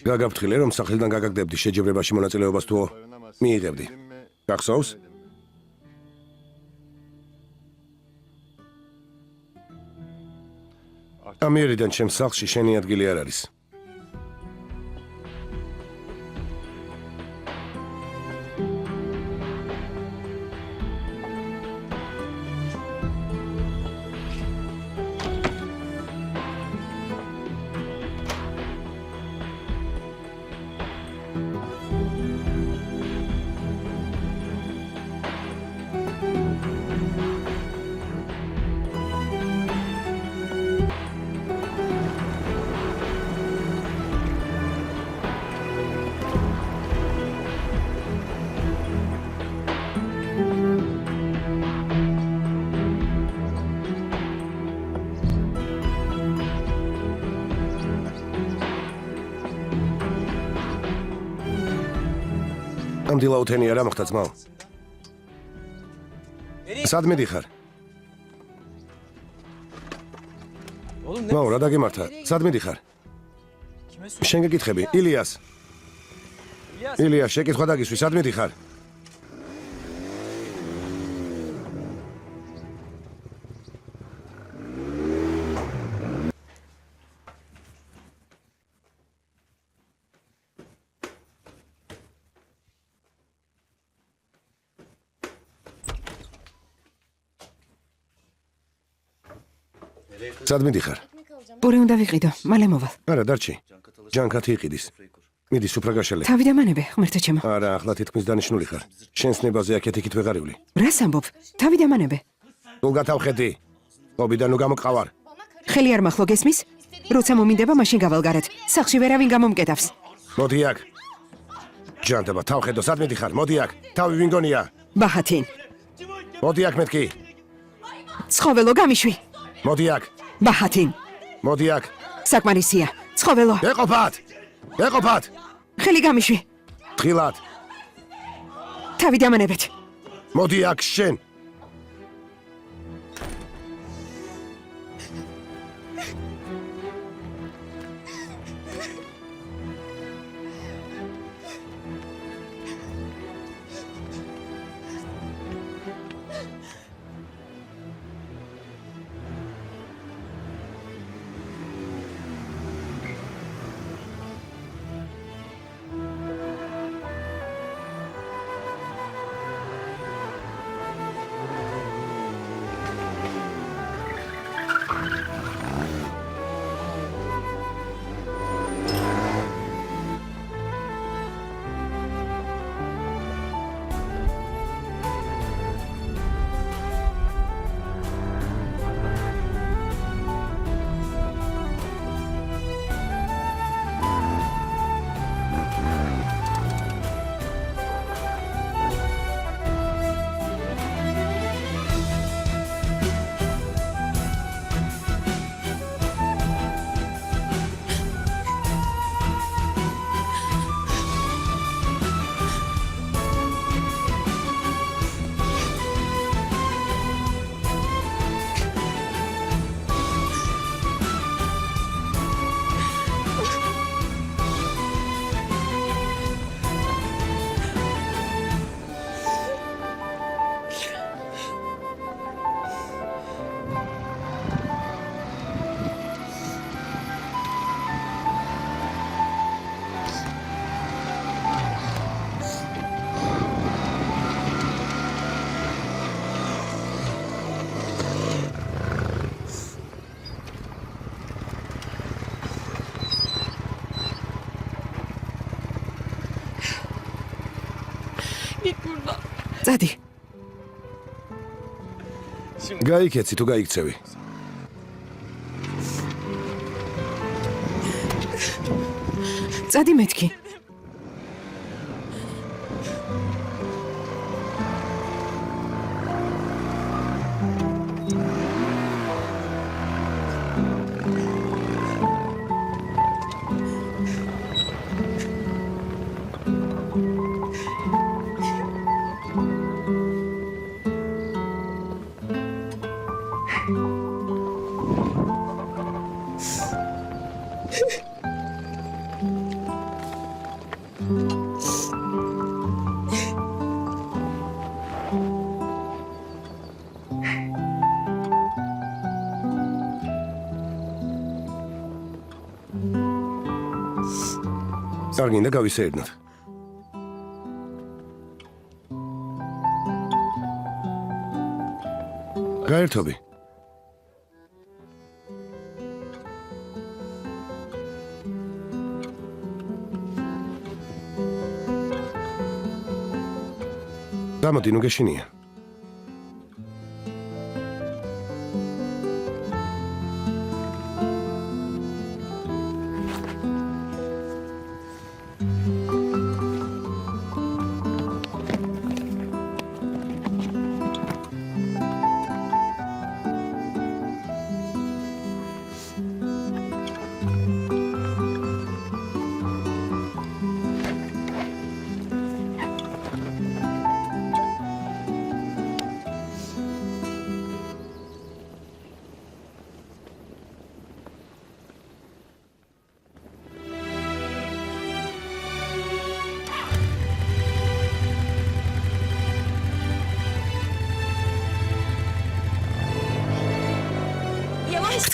გაგაფრთხილე რომ სახლიდან გაგაგდებდი შეჯიბრებაში მონაწილეობას თუ მიიღებდი. გახსოვს? ამიერიდან ჩემს სახლში შენი ადგილი არ არის. ამ დილაუთენი არა მოხდა ძმაო. სად მიდიხარ? მაო, რა დაგემართა? სად მიდიხარ? შენ გეკითხები, ილიას. ილიას, შეკითხვა დაგისვი, სად მიდიხარ? სად მიდიხარ? პური უნდა ვიყიდო, მალე მოვალ. არა, დარჩი. ჯანკათი იყიდის. მიდი სუფრა გაშალე. თავი დამანებე, ღმერთო ჩემო. არა, ახლა თითქმის დანიშნული ხარ. შენს ნებაზე აქეთ-იქით ვეღარივლი. რას ამბობ? თავი დამანებე. ნუ გათავხედი. ყოფიდან ნუ გამოყავარ. ხელი არ მახლო გესმის? როცა მომინდება, მაშინ გავალგარეთ. სახლში ვერავინ გამომკეტავს. მოდი აქ. ჯანტება, თავხედო, სად მიდიხარ? მოდი აქ. თავი ვინ გონია? ბაჰათინ. მოდი აქ მეთქი. ცხოველო გამიშვი. მოდი აქ. ბაჰათინ. მოდი აქ. საკმარისია. ცხოველო. ეყოფათ. ეყოფათ. ხელი გამიშვი. თხილად. თავი დამანებეთ. მოდი აქ შენ. წადი. გაიქეცი თუ გაიქცევი. წადი მეთქი. არ გინდა გავისეირნოთ. გაერთობი. გამოდი, ნუ გეშინია.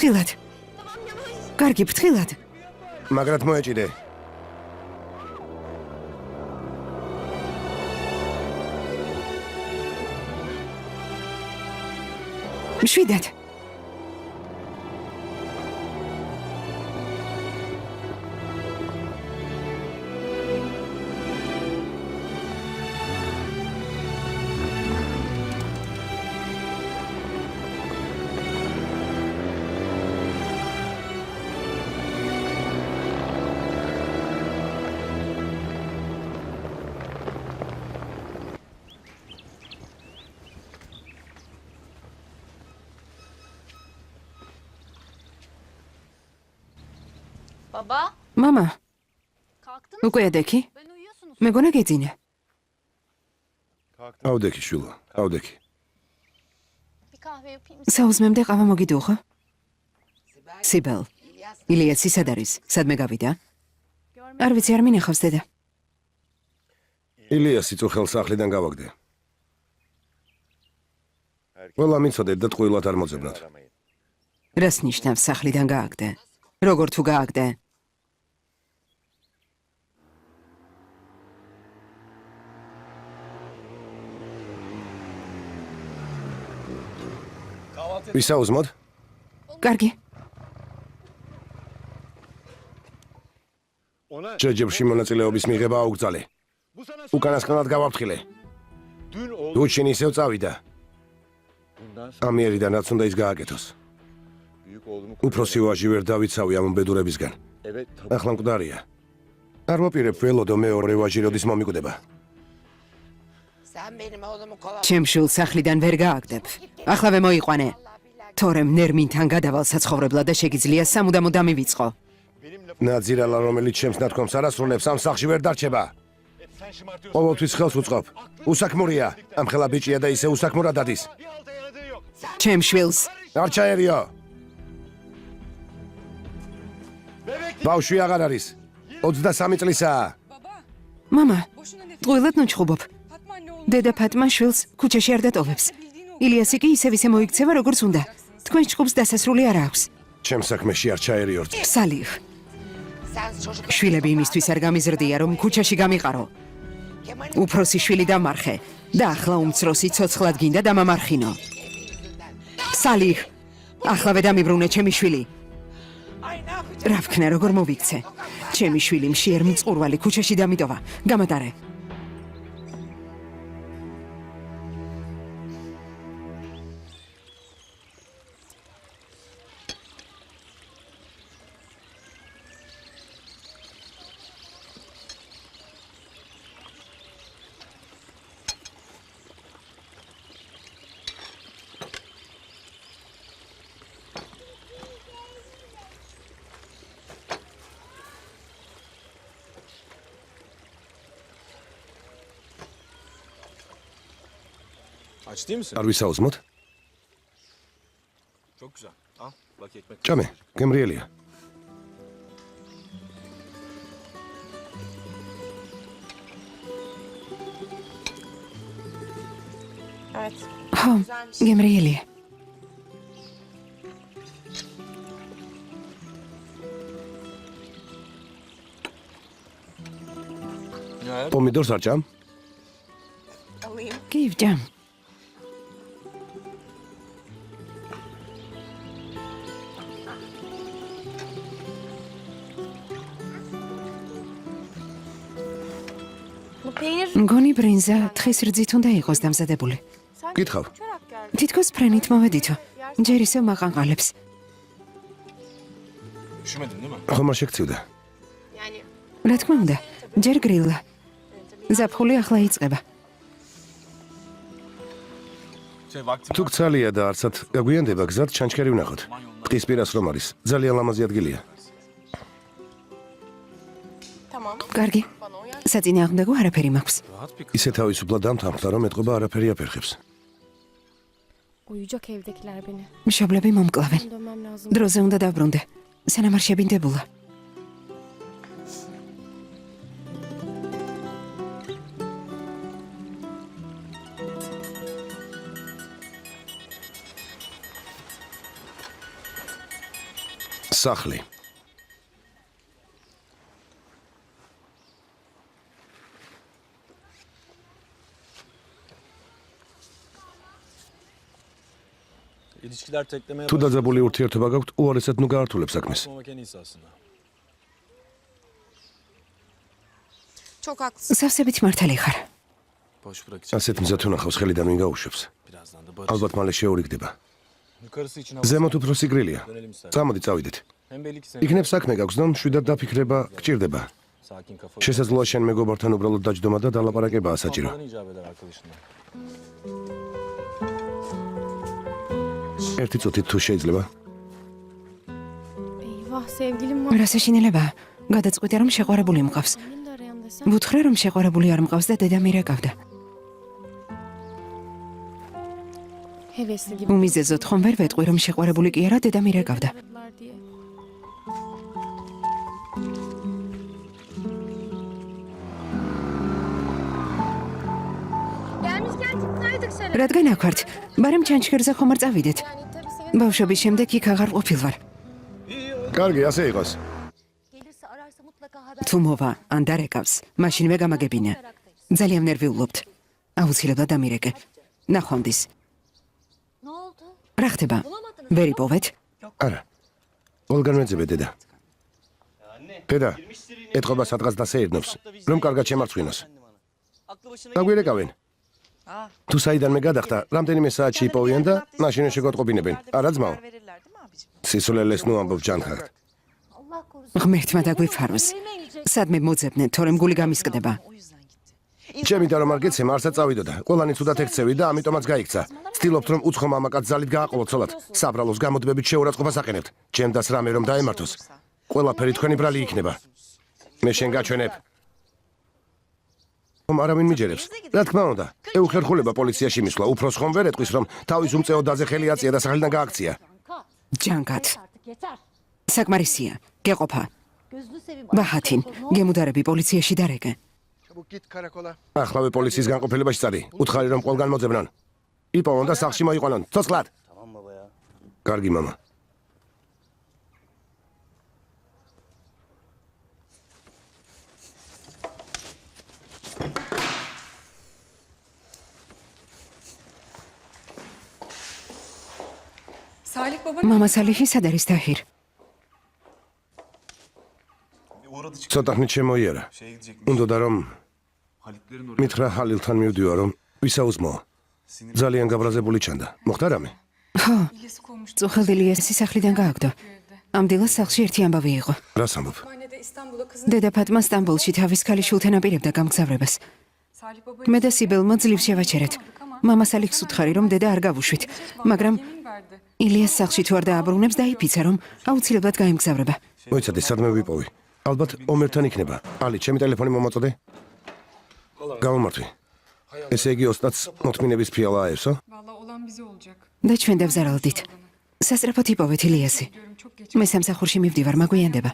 ფრთხილად. კარგი, ფრთხილად. მაგრად მოეჭიდე. მშვიდად. Baba, მამა, kalktınız უკვე ედექი? Ben uyuyorsunuz. მეგონა გეძინა. ავდექი, შვილო, ავდექი. Bir kahve yapayım mı? საუზმემდე ყავა მოგიდუხო? სიბელ. ილიასი სად არის? სადმე გავიდა? არ ვიცი, არ მინახავს დედა. ილიასი წუხელ სახლიდან გავაგდე. ყველა მიცოდეთ და ტყუილად არ მოძებნოთ. რას ნიშნავს სახლიდან გააგდე? როგორ თუ გააგდე? ვისაუზმოთ? კარგი. ჯეჯებში მონაწილეობის მიღება აუგზალე. უკანასკნელად გავაფრთხილე. დუჩინი ისევ წავიდა. ამიერიდან რაც უნდა ის გააკეთოს. უფროსი ვაჟი ვერ დავიცავი ამ უბედურებისგან. ახლა მკვდარია. არ ვაპირებ ველოდო მეორე ვაჟი როდის მომიკვდება. ჩემ შვილს სახლიდან ვერ გააგდებ. ახლავე მოიყვანე. თორემ ნერმინთან გადავალ საცხოვრებლად და შეგიძლია სამუდამო დამივიწყო. ნაძირალა რომელიც ჩემს ნათქვამს არასრულებს ამ სახლში ვერ დარჩება. ყოველთვის ხელს უწყობ. უსაქმურია. ამ ხელა ბიჭია და ისე უსაქმურად დადის. ჩემ შვილს არ ჩაერიო. ბავშვი აღარ არის. 23 წლისაა. მამა, ტყუილად ნუჩხუბობ. დედა ფატმა შვილს ქუჩაში არ დატოვებს. ილიასი კი ისევ ისე მოიქცევა როგორც უნდა. თქვენ ჭყობს დასასრული არ აქვს. ჩემ საქმეში არ ჩაერიორ. ფსალიხ. შვილები იმისთვის არ გამიზრდია რომ ქუჩაში გამიყარო. უფროსი შვილი დამარხე და ახლა უმცროსი ცოცხლად გინდა დამამარხინო. ფსალიხ. ახლავე დამიბრუნე ჩემი შვილი. რა ვქნა როგორ მოვიქცე? ჩემი შვილი მშიერ მწყურვალი ქუჩაში დამიტოვა. გამატარე. Aç değil misin? არ ვისაუზმოთ? Çok güzel. Al bak ekmek. ჭამე, გემრიელია. Evet. ხო, გემრიელია. ayar. პომიდორს არ ჭამ? კი, ვჭამ. Bu peynir მგონი ბრინზა თხის რძით უნდა იყოს დამზადებული. sanki Gitxav. uçarak geldi. თითქოს ფრენით მოვედითო. ჯერ ისევ მაყანყალებს. Üşümedin değil mi? ხომ არ შეგწივდა? Yani რა თქმა უნდა, ჯერ გრილლა. ზაფხული ახლა იწყება. Vaktim თუ გცალია და არცად გაგვიანდება გზად ჩანჩქერი ვნახოთ. ტყის პირას რომ არის, ძალიან ლამაზი ადგილია. tamam. კარგი. Bana uyar. საწინააღმდეგო არაფერი მაქვს. rahat bir kız. ისე თავისუფლად დამთანხმდა, რომ ეთყობა არაფერი აფერხებს. Uyuyacak evdekiler beni. მშობლები მომკლავენ. Dönmem lazım. დროზე უნდა დაბრუნდე. სანამ არ შებინდებულა. სახლი. İlişkiler teklemeye თუ დაძაბული ურთიერთობა გაქვთ, უარესად ნუ გაართულებ საქმეს. başlamak en iyisi aslında. Çok haklısın. სავსებით მართალი ხარ. Boş bırakacak. ასეთ მზად უნახავს ხელიდან ვინ გაუშვებს. Birazdan da barış. ალბათ male შეურიგდება. Yukarısı için ზემოთ უფრო სიგრილია. dönelim istersen. წამოდი წავიდეთ. Hem belli ki senin იქნებ საქმე გაქვს და მშვიდად დაფიქრება გჭირდება. sakin kafa. შესაძლოა შენ მეგობართან უბრალოდ დაჯდომა და დალაპარაკებაა საჭირო. Olmadan icap eder arkadaşınla. ერთი წუთით თუ შეიძლება. Eyvah sevgilim var. რა საშინელებაა? გადაწყვიტე რომ შეყვარებული მყავს. Benim de arayan desem. ვუთხრე რომ შეყვარებული არ მყავს და დედა მირეკავდა. Hevesli gibi. უმიზეზოდ ხომ ვერ ვეტყვი რომ შეყვარებული კი არა დედა მირეკავდა. Aradılar diye. Gelmişken çıksaydık şöyle. რადგან აქ ვართ? ბარემ ჩანჩქერზე ხომ არ წავიდეთ? Yani tabii senin ბავშვობის შემდეგ იქ აღარ ყოფილ ვარ. კარგი, ასე იყოს. gelirse ararsa mutlaka haber. თუ მოვა ან დარეკავს, მაშინვე გამაგებინე. ძალიან ნერვიულობთ. აუცილებლად დამირეკე. ნახვამდის. Ne oldu? რა ხდება? ვერ იპოვეთ? არა. ყველგან მეძებე დედა. დედა, ეთყობა სადღაც დასეირნობს, რომ კარგად შემარცხინოს. გაგვირეკავენ. თუ საიდანმე გადახდა, რამდენიმე საათში იპოვიან და მაშინ შეგვატყობინებენ. არა ძმაო? სისულელეს ნუ ამბობ ჯანხარ. Allah korusun. ღმერთმა დაგვიფაროს. სადმე მოძებნე, თორემ გული გამისკდება. ჩემი და რომ არ გეცემ, არსად წავიდოდა. ყველანი ცუდად ექცევი და ამიტომაც გაიქცა. ცდილობთ რომ უცხო მამაკაც ძალით გააყოლოთ ცოლად. საბრალოს გამოდბებით შეურაცხყოფას აყენებთ. ჩემდას რამე რომ დაემართოს. ყველაფერი თქვენი ბრალი იქნება. მე შენ გაჩვენებ. ხომ არავინ მიჯერებს. რა თქმა უნდა, ეუხერხულება პოლიციაში მისვლა. უფროს ხომ ვერ ეტყვის რომ თავის უმწეო დაზე ხელი აწია და სახელიდან გააქცია. ჯანგად. Artık yeter. საკმარისია. გეყოფა. Gözünü seveyim. ბაჰათინ, გემუდარები პოლიციაში დარეკე. ახლავე პოლიციის განყოფილებაში წადი. უთხარი რომ ყველგან მოძებნონ. იპოვონ და სახლში მოიყვანონ. ცოცხლად. კარგი მამა. Salih baba მამა სალიჰი სად არის დაჰირ? Uğradı çıktı. ცოტა ხნით შემოიარა. Şeye gidecekmiş. უნდოდა რომ Halitlerin oraya. მითხრა ჰალილთან მივდივარ რომ ვისაუზმო. ძალიან გაბრაზებული ჩანდა. მოხდა რამე? ხო, İlyas'ı kovmuştu წუხელდილი ესი სახლიდან გააგდო. ამ დილას სახლში ერთი ამბავი იყო. რას ამბობ? Kütüphanede İstanbul'a kızın დედა ფატმა სტამბოლში თავის ქალიშვილთან აპირებდა გამგზავრებას. Salih baba მე და სიბელმა ძლივს შევაჩერეთ. მამა სალიჰს უთხარი რომ დედა არ გავუშვით, მაგრამ yemin verdi. ილიას სახლში თუ არ დააბრუნებს დაიფიცა რომ აუცილებლად გაემგზავრება. მოიცადე სადმე ვიპოვი. ალბათ ომერთან იქნება. ალი, ჩემი ტელეფონი მომაწოდე. გამომართვი. ესე იგი ოსტატს მოთმინების ფიალა აერსო? Vallahi olan bize olacak. და ჩვენ დავზარალდით. სასწრაფოდ იპოვეთ ილიასი. Diyorum çok geç. მე სამსახურში მივდივარ, მაგვიანდება.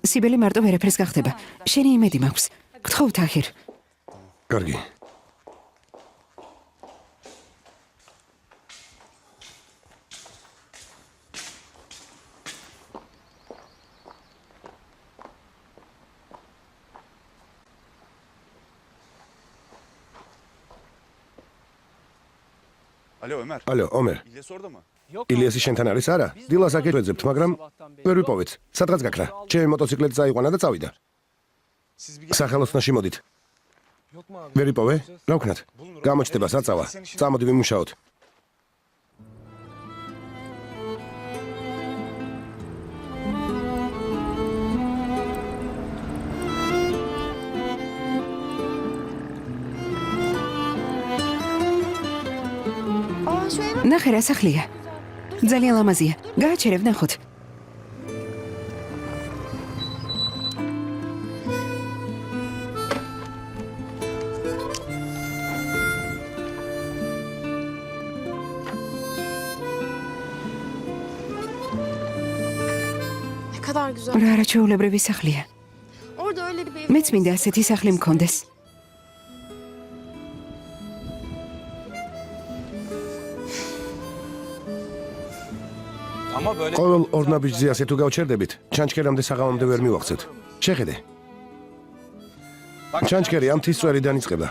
სიბელი მარტო ვერაფერს გახდება. შენი იმედი მაქვს. გთხოვ თაჰირ. კარგი. Alo Ömer. ალო, ომერ. İlyas orada mı? ილიასი შენთან არის არა? დილას აკეთებთ, მაგრამ ვერ ვიპოვეთ. სადღაც გაქრა. ჩემი მოტოციკლეთი წაიყვანა და წავიდა. Siz bir სახელოსნოში მოდით. Yok mu abi? ვერ ვიპოვე? რა ვქნათ? გამოჩნდება საწავა. წამოდი ვიმუშაოთ. ნახე რა სახლია. ძალიან ლამაზია. გააჩერებ ნახოთ. Ne kadar güzel. რა არაჩვეულებრივი სახლია. Orada öyle bir ev. მეც მინდა ასეთი სახლი მქონდეს. Ama böyle ყოველ ორ ნაბიჯზე ასე თუ გავჩერდებით, ჩანჩქერამდე საღამომდე ვერ მივახცეთ. შეხედე. ჩანჩქერი ამ მთის წვერიდან იწყება.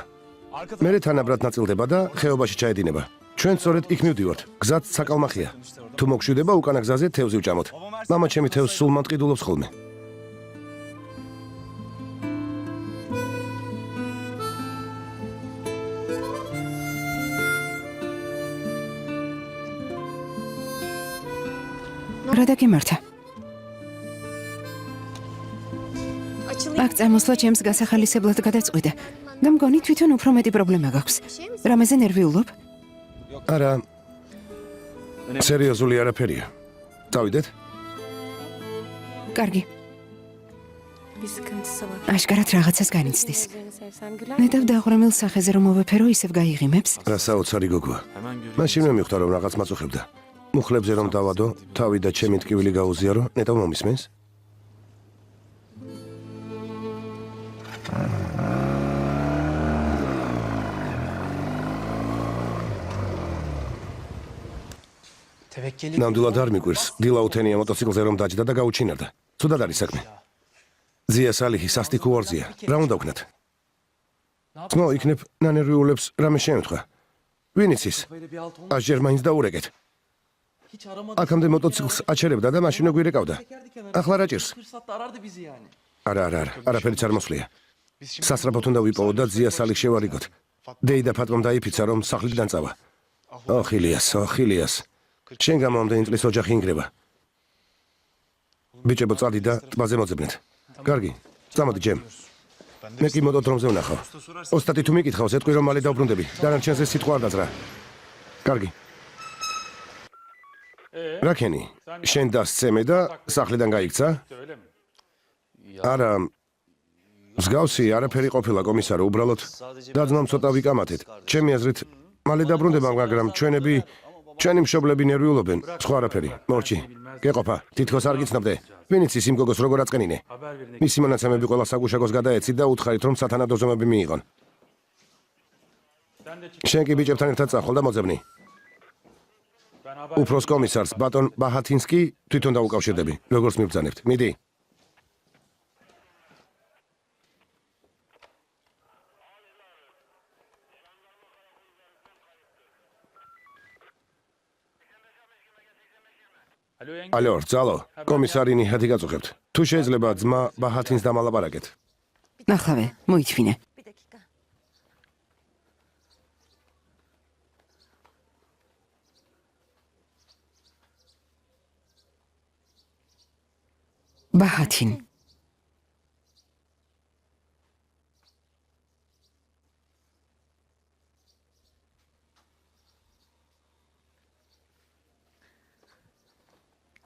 მერე თანაბრად ნაწილდება და ხეობაში ჩაედინება. ჩვენ სწორედ იქ მივდივართ. გზაც საკალმახია. თუ მოგშვიდება უკანა გზაზე თევზი ვჭამოთ. მამა ჩემი თევზს სულ მანტყიდულობს ხოლმე. რა დაგემართა? Açılayım. აქ წამოსვლა ჩემს გასახალისებლად გადაწყვიტა. და მგონი თვითონ უფრო მეტი პრობლემა გაქვს. რამეზე ნერვიულობ? არა, სერიოზული არაფერია. წავიდეთ? კარგი. Bir sıkıntısı var. აშკარად რაღაცას განიცდის. Üzerine sevsem güler. ნედავ დაღრმილ სახეზე რომ მოვეფერო, ისევ გაიღიმებს. რა საოცარი გოგოა. hemen görüyorum. მაშინ მე მივხვდა რომ რაღაც მაწუხებდა. მუხლებზე რომ დავადო, თავი და ჩემი ტკივილი გაუზიარო, ნეტავ მომისმენს? ნამდვილად არ მიგვირს. დილაუთენია მოტოციკლზე რომ დაჯდა და გაუჩინარდა. ცუდად არის საქმე. ზია სალიხი სასტიკო ვარზია. რა უნდა ვქნათ? ძმო, იქნებ ნანერვიულებს რამე შემთხვა. ვინ იცის? ასჯერ მაინც დაურეკეთ. აქამდე მოტოციკლს აჩერებდა და მაშინ გვირეკავდა. ახლა რა ჭირს? არა, არაფერიც არ მოსვლია. სასწრაფოდ უნდა ვიპოვოთ და ზია სალიხს შევარიგოთ. დეი და ფატმამ დაიფიცა რომ სახლიდან წავა. ოხ ილიას. შენ გამომდენი წლის ოჯახი ინგრება. ბიჭებო, წადი და ტბაზე მოძებნეთ. კარგი, წამოდი ჯემ. მე კი მოტოდრომზე ვნახავ. ოსტატი თუ მიკითხავს, ეტყვი რომ მალე დავბრუნდები. დანარჩენზე სიტყვა არ დაძრა. კარგი. რაკენი, შენ დასცემე და სახლიდან გაიქცა? არა, მსგავსი არაფერი ყოფილა კომისარო, უბრალოდ დაძმამ ცოტა ვიკამათეთ. ჩემი აზრით, მალე დაბრუნდება, მაგრამ ჩვენი მშობლები ნერვიულობენ, სხვა არაფერი. მორჩი, გეყოფა, თითქოს არ გიცნობდე. ვინ იცის იმ გოგოს როგორ აწყენინე? მისი მონაცემები ყველა საგუშაგოს გადაეცით და უთხრით რომ სათანადო ზომები მიიღონ. შენ კი ბიჭებთან ერთად წახვალ და მოძებნი. უფროს კომისარს ბატონ ბაჰათინსკი თვითონ დაუკავშირდები, როგორც მიბრძანებთ. მიდი. ალო, ძალო, კომისარი ნიჰადი გაწუხებთ. თუ შეიძლება ძმა ბაჰათინს დამალაპარაკეთ. ნახავე, მოითმინე. Bir dakika. ბაჰათინ.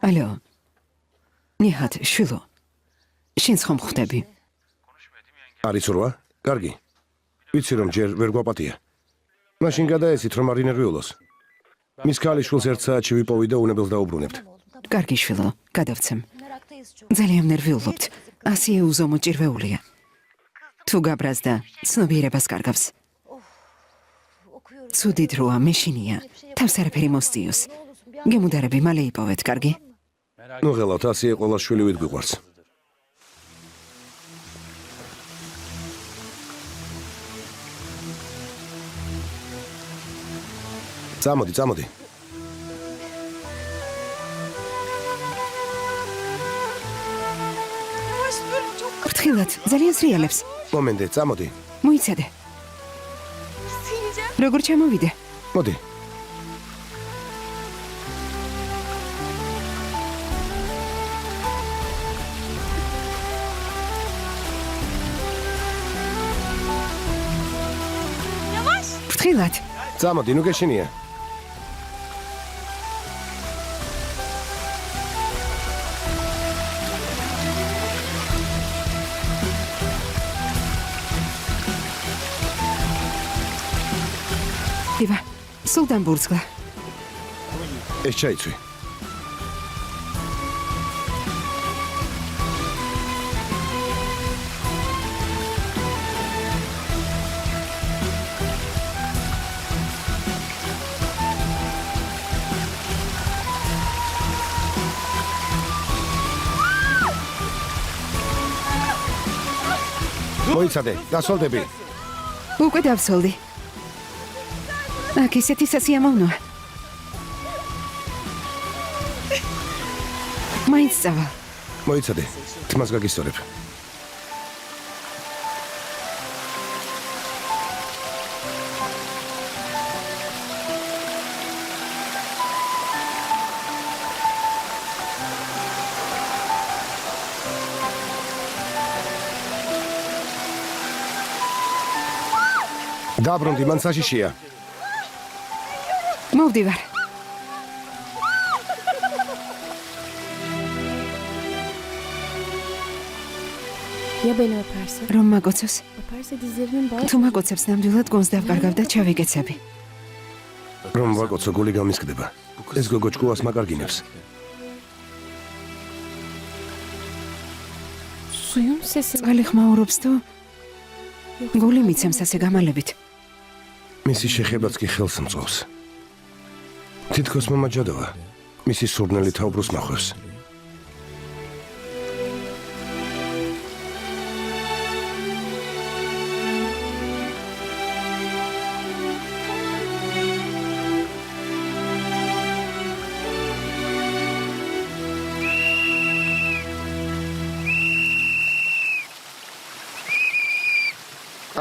ალო. ნიჰად, შვილო. შენს ხომ ხვდები? არის რვა? კარგი. ვიცი რომ ჯერ ვერ გვაპატია. მაშინ გადაეცით რომ არ ინერვიულოს. მის ქალიშვილს ერთ საათში ვიპოვი და უნებელს დაუბრუნებთ. კარგი შვილო, გადავცემ. Meraktayız çok. ძალიან ნერვიულობთ. ასიე უზომო ჭირვეულია. თუ გაბრაზდა, ცნობიერებას კარგავს. Okuyorum. ცუდი დროა, მეშინია. თავს არაფერი მოსწიოს. გემუდარები მალე იპოვეთ, კარგი? ნუ ღელავთ, ასიე ყველა შვილივით გვიყვარს. წამოდი. ფრთხილად, ძალიან სრიალებს. მომენტე, წამოდი. მოიცადე. როგორ ჩამოვიდე? მოდი. ფრთხილად. წამოდი, ნუ გეშინია. დივა, სულ დამბურძგლა. ეს ჩაიცვი. მოიცადე, დასოლდები. უკვე დავსოლდი. აქ ისეთი სასიამოვნოა. მაინც წავალ. მოიცადე, თმას გაგისწორებ. დაბრუნდი, მან საშიშია. მოვდივარ. Ya beni öperse? რომ მაგოცოს, Öperse dizlerimin bağı... თუ მაგოცებს ნამდვილად გონს დავკარგავ და ჩავიგეცები. რომ ვაკოცო გული გამისკდება. ეს გოგო ჭკუას მაგარგინებს. Suyun sesi... წყალი ხმაურობს თუ გული მიცემს ასე გამალებით. მისი შეხებაც კი ხელს მწვავს. თითქოს მომაჯადოა. მისი სურნელი თაუბროს მახვევს.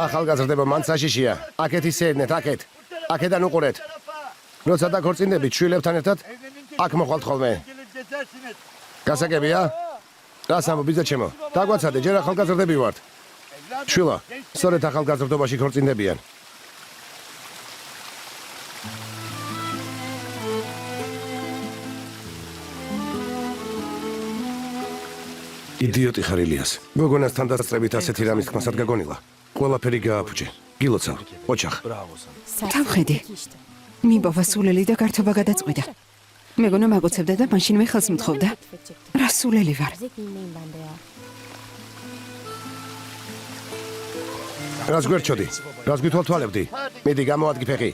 ახალგაზრდებო, მან საშიშია. აქეთ ისეედნეთ, აქეთ. აქედან უყურეთ. როცა დაქორწინდებით შვილებთან ერთად, აქ მოხვალთ ხოლმე. გასაგებია? რას ამბობ, ბიძაჩემო? დაგვაცადე, ჯერ ახალგაზრდები ვართ. შვილო, სწორედ ახალგაზრდობაში ქორწინდებიან. იდიოტი ხარ ილიას. გოგონასთან დასწრებით ასეთი რამის თქმასაც გაგონილა. ყველაფერი გააფუჭე. გილოცავ, ოჩახ. თავხედი. მიბოვა სულელი და გართობა გადაწყვიდა. მეგონა მაგოცებდა და მაშინვე ხელს მთხოვდა. რა სულელი ვარ. Neyim ben de ya? რას გვერჩოდი? რას გვითვალთვალებდი? მიდი გამოადგი ფეხი.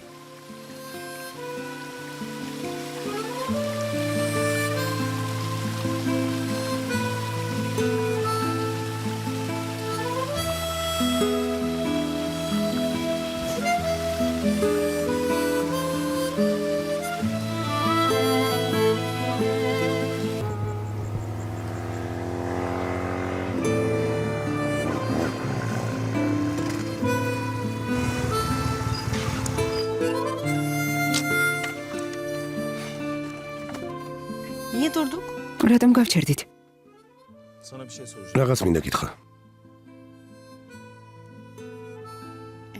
Niye durduk? რატომ გავჩერდით? Sana bir şey soracağım. რაღაც მინდა კითხა.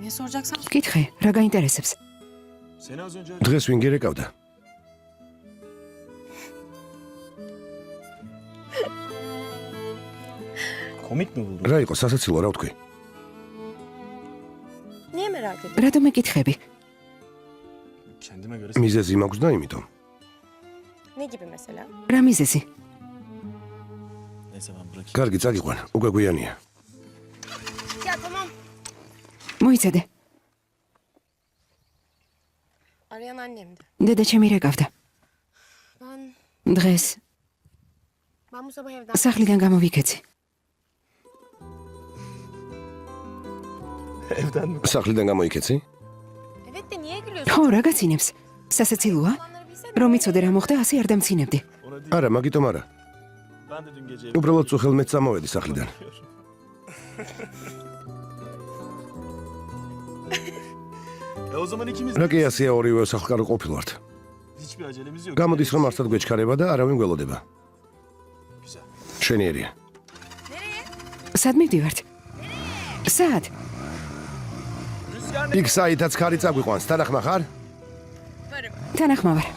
Ne soracaksan? კითხე, რა გაინტერესებს? Seni az önce... დღეს ვინ გირეკავდა? Komik mi buldun? რა იყო სასაცილო, რა ვთქვი? Niye merak ediyorsun? რატომ ეკითხები? Kendime göre... მიზეზი მაქვს და იმიტომ. Ne gibi mesela? რა მიზეზი? Neyse ben bırakayım. კარგი, წაგიყვან, უკვე გვიანია. Ya tamam. მოიცადე. Arayan annemdi. დედა ჩემი რეკავდა. დღეს Ben bu sabah evden... სახლიდან გამოვიქეცი. Evden mi? სახლიდან გამოიქეცი? Evet de niye gülüyorsun? ხო, რა გაცინებს? სასაცილოა? რომ იცოდე რა მოხდა, ასე არ დამცინებდი. Ona değil. არა, მაგიტომ არა. Ben de dün gece... უბრალოდ წუხელმეც წამოვედი სახლიდან. O zaman ikimiz რა კი ასეა ორივე სახკარო ყოფილვართ. hiçbir acelemiz yok. გამოდის რომ არსად გვეჩქარება და არავინ გველოდება. Güzel. შენიერია. სად მივდივართ? სად? Rüzgar იქ საითაც ხარი წაგვიყვანს, თანახმა ხარ? თანახმა ვარ.